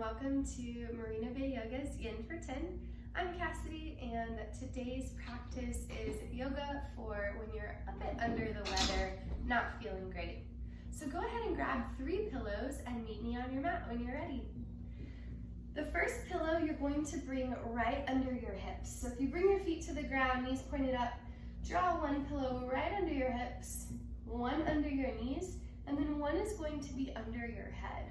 welcome to Marina Bay Yoga's Yin for 10. I'm Kasidy, and today's practice is yoga for when you're a bit under the weather, not feeling great. So go ahead and grab 3 pillows and meet me on your mat when you're ready. The first pillow you're going to bring right under your hips. So if you bring your feet to the ground, knees pointed up, draw 1 pillow right under your hips, 1 under your knees, and then 1 is going to be under your head.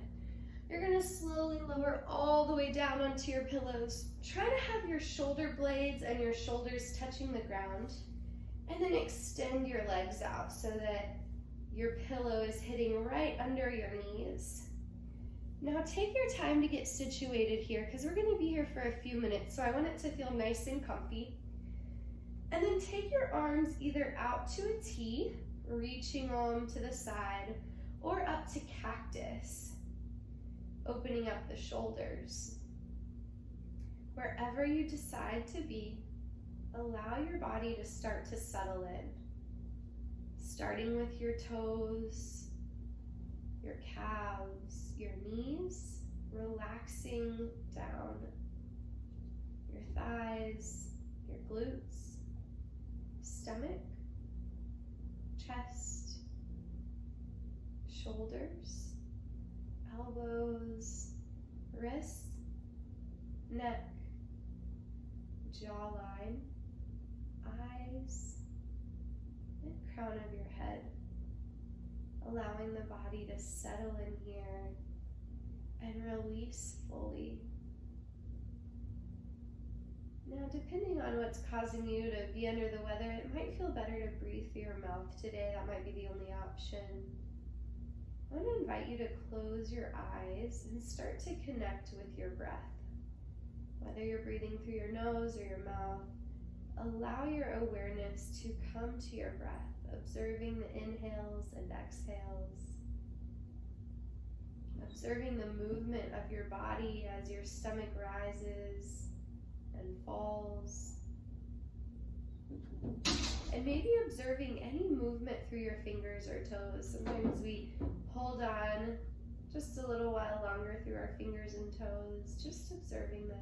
You're going to slowly lower all the way down onto your pillows. Try to have your shoulder blades and your shoulders touching the ground, and then extend your legs out so that your pillow is hitting right under your knees. Now take your time to get situated here because we're going to be here for a few minutes, so I want it to feel nice and comfy. And then take your arms either out to a T, reaching them to the side, or up to cactus, opening up the shoulders. Wherever you decide to be, allow your body to start to settle in, starting with your toes, your calves, your knees, relaxing down, your thighs, your glutes, stomach, chest, shoulders, elbows, wrists, neck, jawline, eyes, and crown of your head. Allowing the body to settle in here and release fully. Now, depending on what's causing you to be under the weather, it might feel better to breathe through your mouth today. That might be the only option. I want to invite you to close your eyes and start to connect with your breath. Whether you're breathing through your nose or your mouth, allow your awareness to come to your breath, observing the inhales and exhales, observing the movement of your body as your stomach rises and falls, and maybe observing any movement through your fingers or toes. Sometimes we hold on just a little while longer through our fingers and toes, just observing them.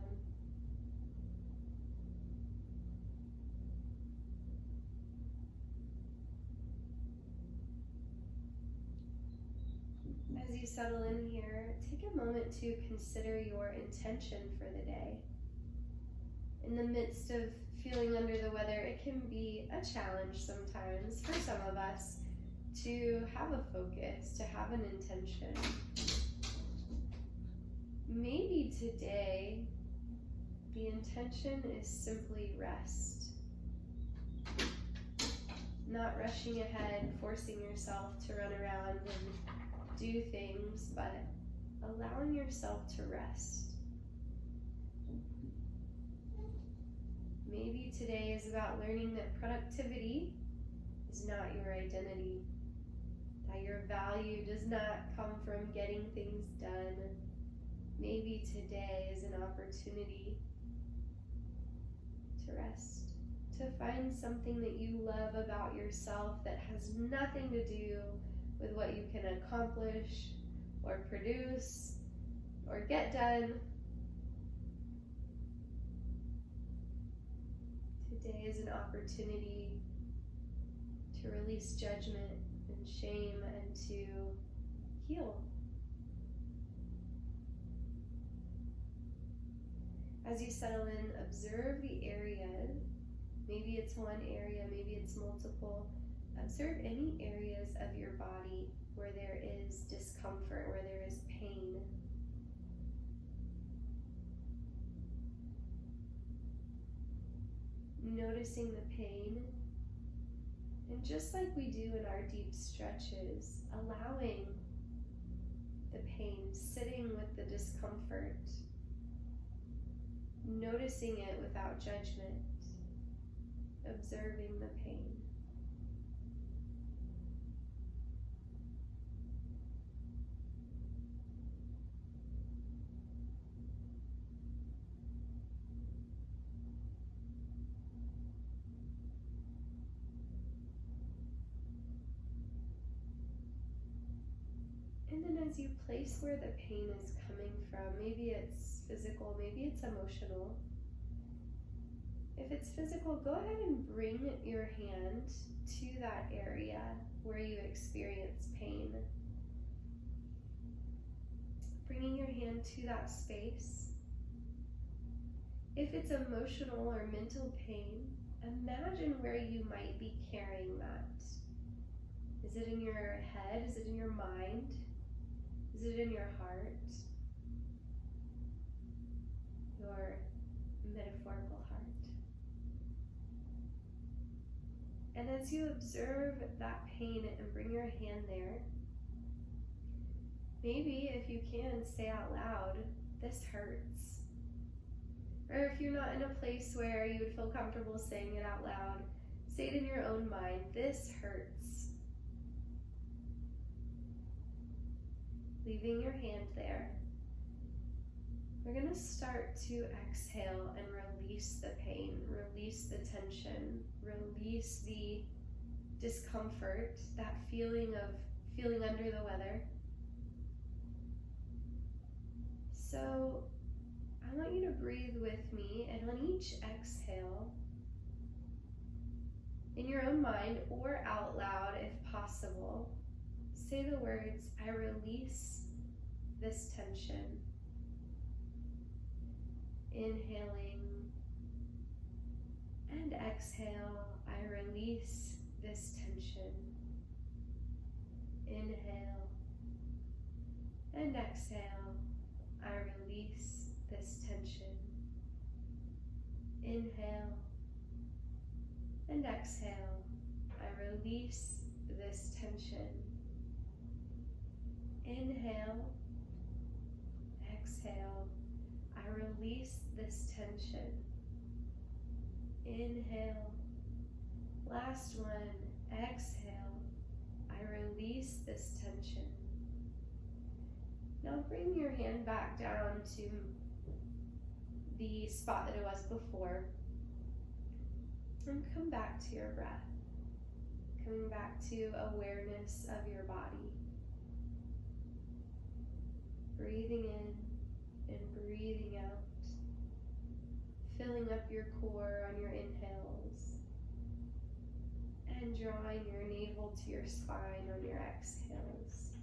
As you settle in here, take a moment to consider your intention for the day. In the midst of feeling under the weather, it can be a challenge sometimes for some of us to have a focus, to have an intention. Maybe today the intention is simply rest. Not rushing ahead, forcing yourself to run around and do things, but allowing yourself to rest. Maybe today is about learning that productivity is not your identity, that your value does not come from getting things done. Maybe today is an opportunity to rest, to find something that you love about yourself that has nothing to do with what you can accomplish or produce or get done. Today is an opportunity to release judgment and shame and to heal. As you settle in, observe the area. Maybe it's one area, maybe it's multiple. Observe any areas of your body where there is discomfort, where there is pain. Noticing the pain, and just like we do in our deep stretches, allowing the pain, sitting with the discomfort, noticing it without judgment, observing the pain. And then as you place where the pain is coming coming from. Maybe it's physical, maybe it's emotional. If it's physical, go ahead and bring your hand to that area where you experience pain. Bringing your hand to that space. If it's emotional or mental pain, imagine where you might be carrying that. Is it in your head? Is it in your mind? Is it in your heart? Your metaphorical heart. And as you observe that pain and bring your hand there, maybe if you can, say out loud, "This hurts." Or if you're not in a place where you would feel comfortable saying it out loud, say it in your own mind, "This hurts." Leaving your hand there. We're going to start to exhale and release the pain, release the tension, release the discomfort, that feeling of feeling under the weather. So I want you to breathe with me, and on each exhale, in your own mind or out loud if possible, say the words, "I release this tension." Inhaling and exhale, "I release this tension." Inhale and exhale, "I release this tension." Inhale and exhale, "I release this tension." Inhale, exhale, "I release this tension." Inhale, last one, exhale, "I release this tension." Now bring your hand back down to the spot that it was before, and come back to your breath, coming back to awareness of your body. Breathing in and breathing out, filling up your core on your inhales, and drawing your navel to your spine on your exhales.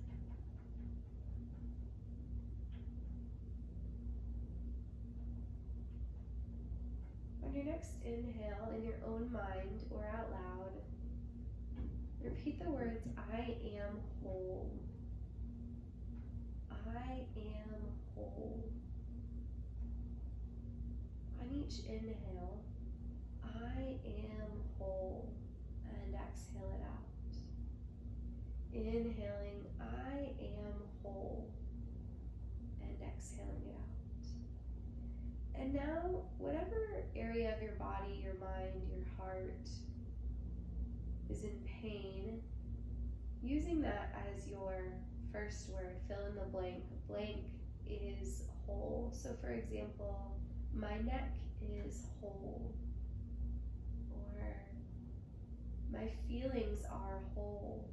On your next inhale, in your own mind or out loud, repeat the words, "I am whole." I am whole. On each inhale, "I am whole," and exhale it out. Inhaling, "I am whole," and exhaling it out. And now, whatever area of your body, your mind, your heart is in pain, using that as your first word, fill in the blank. Blank is whole. So for example, my neck is whole, or my feelings are whole,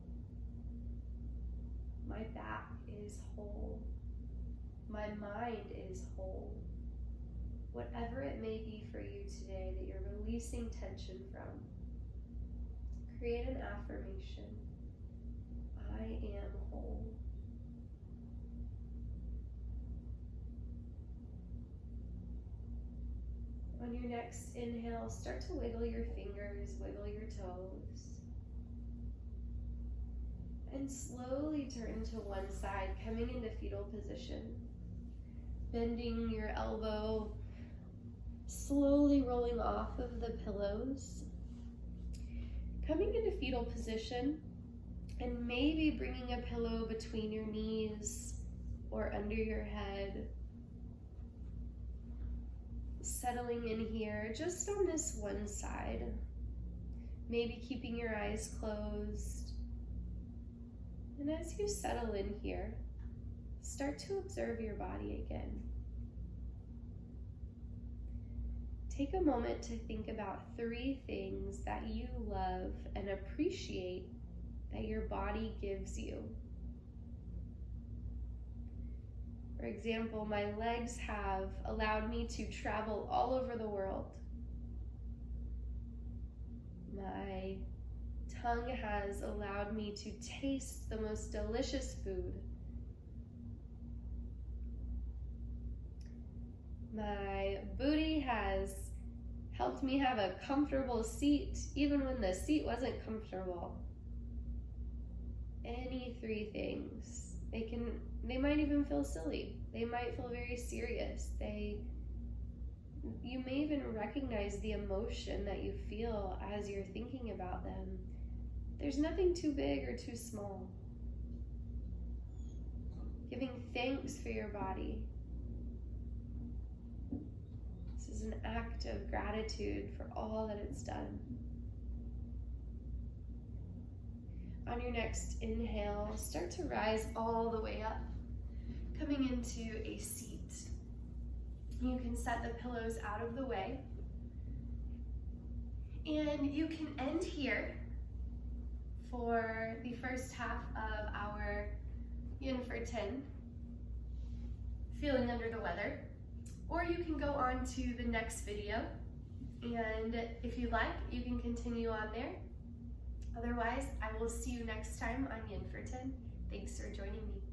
my back is whole, my mind is whole. Whatever it may be for you today that you're releasing tension from, create an affirmation. I am whole. On your next inhale, start to wiggle your fingers, wiggle your toes. And slowly turn to one side, coming into fetal position. Bending your elbow, slowly rolling off of the pillows. Coming into fetal position, and maybe bringing a pillow between your knees or under your head. Settling in here, just on this one side. Maybe keeping your eyes closed. And as you settle in here, start to observe your body again. Take a moment to think about 3 things that you love and appreciate that your body gives you. For example, my legs have allowed me to travel all over the world. My tongue has allowed me to taste the most delicious food. My booty has helped me have a comfortable seat, even when the seat wasn't comfortable. Any three things. They might even feel silly. They might feel very serious. You may even recognize the emotion that you feel as you're thinking about them. There's nothing too big or too small. Giving thanks for your body. This is an act of gratitude for all that it's done. On your next inhale, start to rise all the way up, coming into a seat. You can set the pillows out of the way, and you can end here for the first half of our Yin for 10, feeling under the weather, or you can go on to the next video, and if you like, you can continue on there. Otherwise, I will see you next time on Yin for 10. Thanks for joining me.